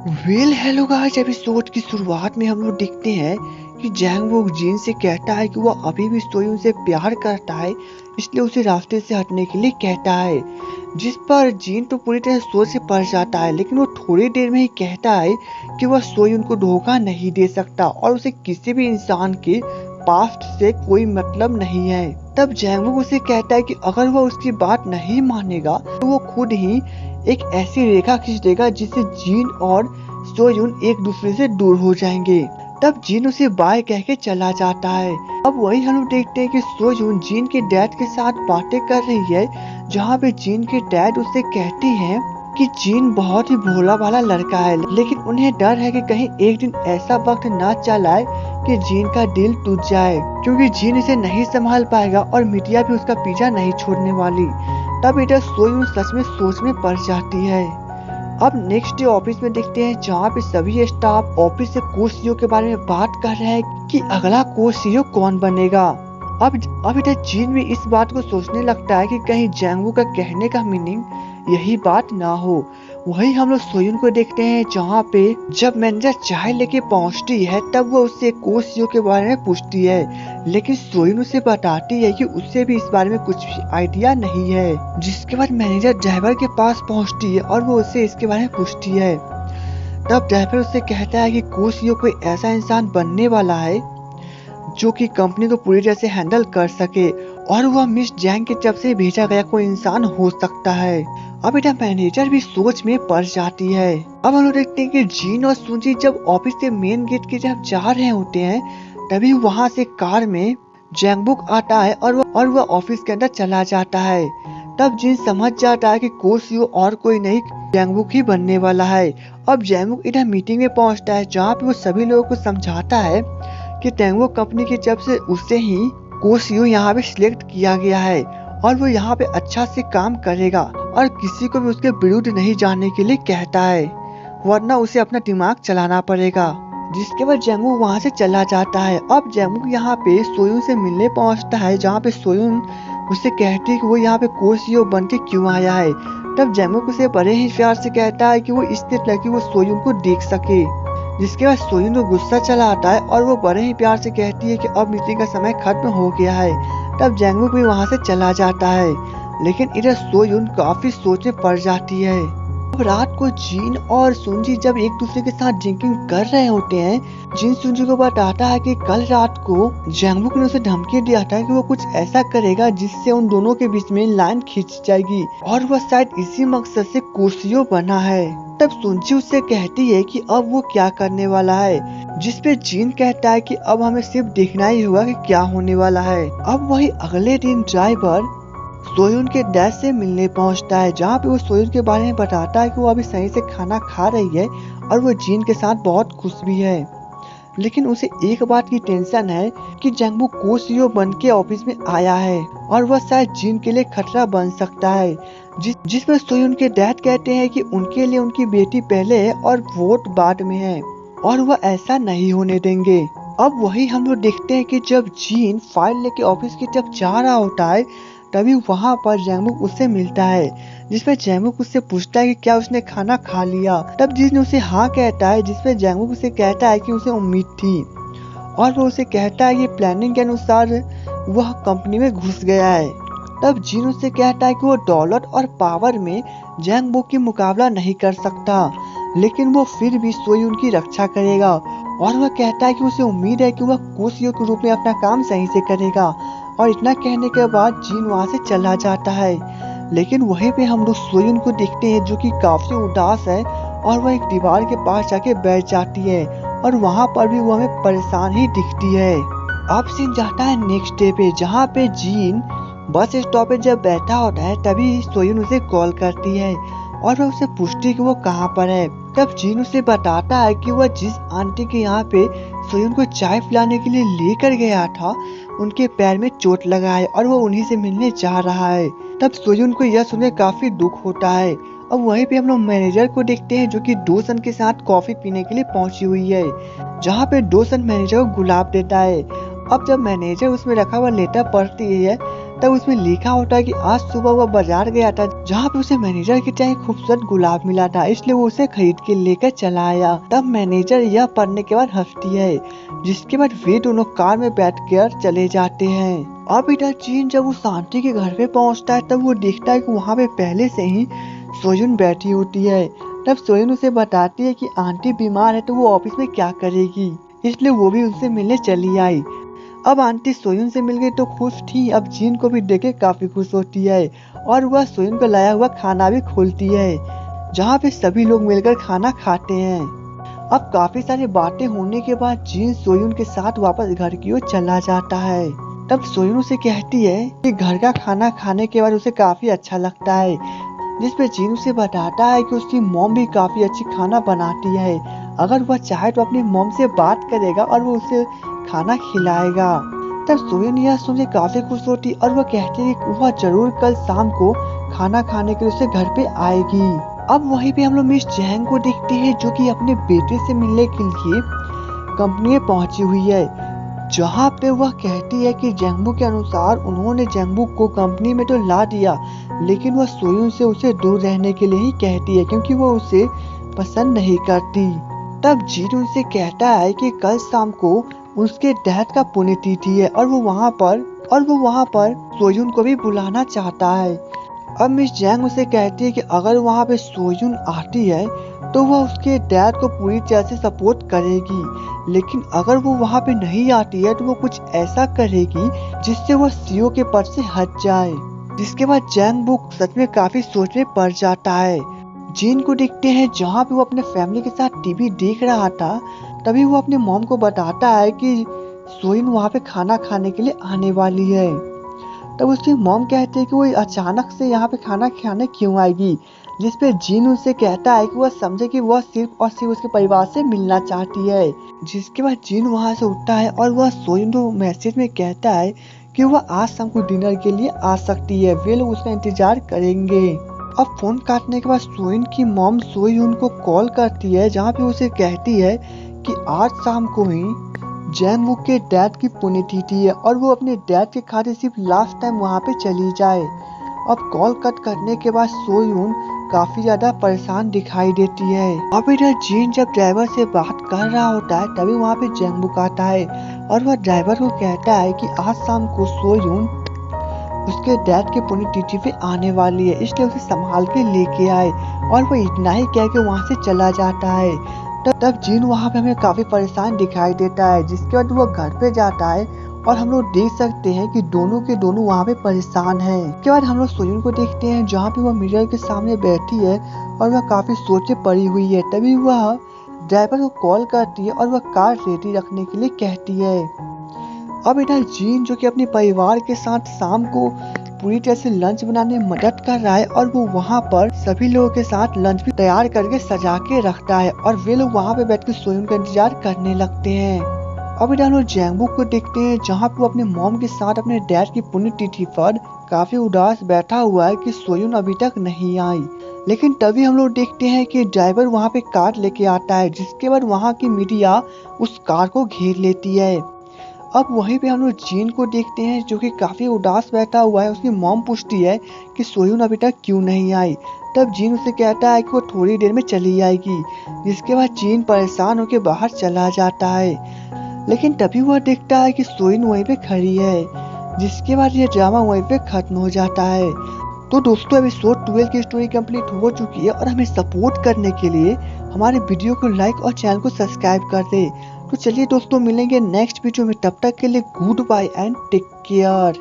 Hello guys, episode की शुरुआत में हम लोग देखते हैं कि जैंगवुक जिन से कहता है कि वह अभी भी सोयून से प्यार करता है, इसलिए उसे रास्ते से हटने के लिए कहता है। जिस पर जिन तो पूरी तरह सोच से पड़ जाता है, लेकिन वो थोड़ी देर में ही कहता है कि वह सोयून को धोखा नहीं दे सकता और उसे किसी भी इंसान के पास्ट से कोई मतलब नहीं है। तब जैंगवुक उसे कहता है कि अगर वह उसकी बात नहीं मानेगा तो वो खुद ही एक ऐसी रेखा खींच देगा जिससे जिन और सोयून एक दूसरे से दूर हो जाएंगे। तब जिन उसे बाय कह के चला जाता है। अब वही हम लोग देखते हैं कि सोयून जिन के डैड के साथ बातें कर रही है, जहाँ पे जिन के डैड उससे कहते हैं कि जिन बहुत ही भोला भाला लड़का है, लेकिन उन्हें डर है कि कहीं एक दिन ऐसा वक्त ना चला आए कि जिन का दिल टूट जाए, क्योंकि जिन इसे नहीं संभाल पाएगा और मीडिया भी उसका पीछा नहीं छोड़ने वाली। तब इधर सोयून सच में सोच में पड़ जाती है। अब नेक्स्ट डे ऑफिस में देखते हैं, जहाँ पे सभी स्टाफ ऑफिस से को सीईओ के बारे में बात कर रहे हैं कि अगला को सीईओ कौन बनेगा। अब इधर जिन भी इस बात को सोचने लगता है कि कहीं जैंगवुक का कहने का मीनिंग यही बात ना हो। वही हम लोग सोयून को देखते हैं, जहाँ पे जब मैनेजर चाय लेके पहुँचती है तब वो उससे को सीईओ के बारे में पूछती है, लेकिन सोयून उसे बताती है कि उससे भी इस बारे में कुछ भी आइडिया नहीं है। जिसके बाद मैनेजर ड्राइवर के पास पहुँचती है और वो उससे इसके बारे में पूछती है। तब ड्राइवर उससे कहता है कि को सीईओ कोई ऐसा इंसान बनने वाला है जो कि कंपनी को पूरी तरह से हैंडल कर सके, और वह मिस जैंग की तरफ से भेजा गया कोई इंसान हो सकता है। अब इधर मैनेजर भी सोच में पड़ जाती है। अब हम लोग देखते हैं कि जिन और सुंजी जब ऑफिस से मेन गेट की तरफ जा रहे होते हैं, तभी वहां से कार में जैंगवुक आता है और वह ऑफिस के अंदर चला जाता है। तब जिन समझ जाता है कि को सीईओ और कोई नहीं, जैंगवुक ही बनने वाला है। अब जैंगवुक इधर मीटिंग में पहुंचता है, जहाँ पे वो सभी लोगों को समझाता है कि टेंगवुक कंपनी की तरफ से उससे ही को सीईओ यहाँ पे सिलेक्ट किया गया है और वो यहाँ पे अच्छा से काम करेगा और किसी को भी उसके विरुद्ध नहीं जाने के लिए कहता है, वरना उसे अपना दिमाग चलाना पड़ेगा। जिसके बाद जैंगवुक वहाँ से चला जाता है। अब जैंगवुक यहाँ पे सोयून से मिलने पहुँचता है, जहाँ पे सोयून उससे कहती है कि वो यहाँ पे को सीईओ बन के क्यों आया है। तब जैंगवुक उसे बड़े ही प्यार से कहता है कि वो इसलिए ताकि वो सोयून को देख सके। जिसके बाद सोयून को गुस्सा चला आता है और वो बड़े ही प्यार से कहती है कि अब मीटिंग का समय खत्म हो गया है। तब जैंगवुक भी वहाँ से चला जाता है, लेकिन इधर सोयून काफी सोच में पड़ जाती है। अब रात को जिन और सुंजी जब एक दूसरे के साथ ड्रिंकिंग कर रहे होते हैं, जिन सुंजी को बताता है कि कल रात को जैंगवुक ने उसे धमकी दिया था कि वो कुछ ऐसा करेगा जिससे उन दोनों के बीच में लाइन खींच जाएगी और वह शायद इसी मकसद से को सीईओ बना है। तब सुंजी उससे कहती है कि अब वो क्या करने वाला है, जिसपे जिन कहता है कि अब हमें सिर्फ देखना ही होगा कि क्या होने वाला है। अब वही अगले दिन ड्राइवर सोयून के डैड से मिलने पहुंचता है, जहाँ पे वो सोयून के बारे में बताता है कि वो अभी सही से खाना खा रही है और वो जिन के साथ बहुत खुश भी है, लेकिन उसे एक बात की टेंशन है कि जैंगवुक को सीईओ बन के ऑफिस में आया है और वह शायद जिन के लिए खतरा बन सकता है। जिस पर सोयून के डैड कहते हैं कि उनके लिए उनकी बेटी पहले है और वोट बाद में है और वह ऐसा नहीं होने देंगे। अब वही हम लोग देखते हैं कि जब जिन फाइल लेके ऑफिस की तरफ जा रहा होता है, तभी वहाँ पर जैंगवुक उससे मिलता है, जिसपे जैंगवुक उससे पूछता है कि क्या उसने खाना खा लिया। तब जिन उसे हाँ कहता है, जिसपे जैंगवुक उसे कहता है कि उसे उम्मीद थी और वो उसे कहता है कि प्लानिंग के अनुसार वह कंपनी में घुस गया है। तब जिन उससे कहता है कि वो दौलत और पावर में जैंगवुक की मुकाबला नहीं कर सकता, लेकिन वो फिर भी सोयून की रक्षा करेगा और वह कहता है कि उसे उम्मीद है कि वह को सीईओ के रूप में अपना काम सही से करेगा। और इतना कहने के बाद जिन वहाँ से चला जाता है, लेकिन वहीं पे हम लोग सोयून को देखते हैं, जो कि काफी उदास है और वह एक दीवार के पास जाके बैठ जाती है और वहाँ पर भी वो हमें परेशान ही दिखती है। अब सीन जाता है नेक्स्ट डे पे, जहाँ पे जिन बस स्टॉप पे जब बैठा होता है, तभी सोयून उसे कॉल करती है और वह उसे पूछती है कि वो कहाँ पर है। तब जिन उसे बताता है कि वह जिस आंटी के यहाँ पे सोयून को चाय पिलाने के लिए लेकर गया था, उनके पैर में चोट लगा है और वो उन्हीं से मिलने जा रहा है। तब सोयून को यह सुनकर काफी दुख होता है। अब वहीं पे हम लोग मैनेजर को देखते हैं, जो कि डोसन के साथ कॉफी पीने के लिए पहुंची हुई है, जहाँ पे डोसन मैनेजर को गुलाब देता है। अब जब मैनेजर उसमें रखा हुआ लेटर पढ़ती है, तब उसमें लिखा होता है कि आज सुबह वह बाजार गया था, जहाँ पे उसे मैनेजर की चाय खूबसूरत गुलाब मिला था, इसलिए वो उसे खरीद के लेकर चला आया। तब मैनेजर यह पढ़ने के बाद हंसती है, जिसके बाद वे दोनों कार में बैठकर चले जाते हैं। अब इधर जीन जब उस आंटी के घर पे पहुँचता है, तब वो देखता है कि वहाँ पे पहले से ही सोयुन बैठी होती है। तब सोयुन उसे बताती है कि आंटी बीमार है तो वो ऑफिस में क्या करेगी, इसलिए वो भी उनसे मिलने चली आई। अब आंटी सोयुन से मिल गई तो खुश थी। अब जीन को भी देख के काफी खुश होती है और वह सोयुन को लाया हुआ खाना भी खोलती है, जहाँ पे सभी लोग मिलकर खाना खाते हैं। अब काफी सारी बातें होने के बाद जीन सोयुन के साथ वापस घर की ओर चला जाता है। तब सोयुन उसे कहती है कि घर का खाना खाने के बाद उसे काफी अच्छा लगता है, जिसपे जीन उसे बताता है कि उसकी मॉम भी काफी अच्छी खाना बनाती है। अगर वह चाहे तो अपनी मॉम से बात करेगा और वो उसे खाना खिलाएगा। तब सोयुन यह सुन के काफी खुश होती और वह कहती है कि वह जरूर कल शाम को खाना खाने के लिए उसे घर पे आएगी। अब वहीं पे हम लोग मिस जैंग को देखते हैं, जो कि अपने बेटे से मिलने के लिए कंपनी में पहुंची हुई है, जहाँ पे वह कहती है कि जैंगबू के अनुसार उन्होंने जैंगबू को कंपनी में तो ला दिया, लेकिन वह सोयुन से उसे दूर रहने के लिए ही कहती है, क्योंकि वह उसे पसंद नहीं करती। तब जीन उनसे कहता है कि कल शाम को उसके डैड का पुण्यतिथि है और वो वहाँ पर सोयुन को भी बुलाना चाहता है। अब मिस जैंग उसे कहती है कि अगर वहाँ पे सोयुन आती है तो वह उसके डैड को पूरी तरह से सपोर्ट करेगी, लेकिन अगर वो वहाँ पे नहीं आती है तो वो कुछ ऐसा करेगी जिससे वो सीईओ के पद से हट जाए। जिसके बाद जैंग बुक सच में काफी सोच में पड़ जाता है। जीन को देखते हैं जहाँ पे वो अपने फैमिली के साथ टीवी देख रहा था, तभी वो अपने मॉम को बताता है कि सोयुन वहाँ पे खाना खाने के लिए आने वाली है। तब उसकी मॉम कहती है कि वो अचानक से यहाँ पे खाना खाने क्यों आएगी, जिसपे जीन उनसे कहता है कि वह समझे कि वह सिर्फ और सिर्फ उसके परिवार से मिलना चाहती है। जिसके बाद जीन वहाँ से उठता है और वह सोयुन को मैसेज में कहता है कि वह आज शाम को डिनर के लिए आ सकती है, वे लोग उसका इंतजार करेंगे। अब फोन काटने के बाद सोयुन की मॉम सोयुन को कॉल करती है, जहाँ पे उसे कहती है कि आज शाम को ही जैंगबू के डैड की पुण्यतिथि है और वो अपने डैड के खातिर सिर्फ लास्ट टाइम वहाँ पे चली जाए। अब कॉल कट करने के बाद सोयुन काफी ज्यादा परेशान दिखाई देती है। अब इधर जीन जब ड्राइवर से बात कर रहा होता है, तभी वहाँ पे जैंगबू आता है और वह ड्राइवर को कहता है कि आज शाम को सोयुन उसके डैड के पुण्यतिथि पे आने वाली है, इसलिए उसे संभाल के लेके आए। और वो इतना ही कह के वहाँ से चला जाता है। तब जीन वहाँ पे हमें काफी परेशान दिखाई देता है, जिसके बाद वो घर पे जाता है और हम लोग देख सकते हैं कि दोनों के दोनों वहाँ पे परेशान हैं। उसके बाद हम लोग सोयुन को देखते हैं, जहाँ पे वह मिरर के सामने बैठी है और वह काफी सोचे पड़ी हुई है। तभी वह ड्राइवर को कॉल करती है और वह कार रेडी रखने के लिए कहती है। अब इधर जीन, जो कि अपने परिवार के साथ शाम को पूरी तरह से लंच बनाने में मदद कर रहा है, और वो वहाँ पर सभी लोगों के साथ लंच भी तैयार करके सजा के रखता है और वे लोग वहाँ पे बैठ के सोयुन का इंतजार करने लगते हैं। अब इधर लोग जैंगबू को देखते हैं, जहाँ पे वो अपने मॉम के साथ अपने डैड की पुण्यतिथि पर काफी उदास बैठा हुआ है कि सोयुन अभी तक नहीं आई। लेकिन तभी हम लोग देखते हैं कि ड्राइवर वहाँ पे कार लेके आता है, जिसके बाद वहाँ की मीडिया उस कार को घेर लेती है। अब वहीं पे हम लोग जीन को देखते हैं, जो कि काफी उदास बैठा हुआ है। उसकी मॉम पूछती है कि सोयुन अभी तक क्यों नहीं आई। तब जीन उसे कहता है कि वो थोड़ी देर में चली आएगी। जिसके बाद जीन परेशान होकर बाहर चला जाता है, लेकिन तभी वह देखता है कि सोयुन वहीं पे खड़ी है। जिसके बाद ये ड्रामा वहीं पे खत्म हो जाता है। तो दोस्तों, एपिसोड 12 की स्टोरी कंप्लीट हो चुकी है और हमें सपोर्ट करने के लिए हमारे वीडियो को लाइक और चैनल को सब्सक्राइब कर दे। तो चलिए दोस्तों, मिलेंगे नेक्स्ट वीडियो में। तब तक के लिए goodbye and take care.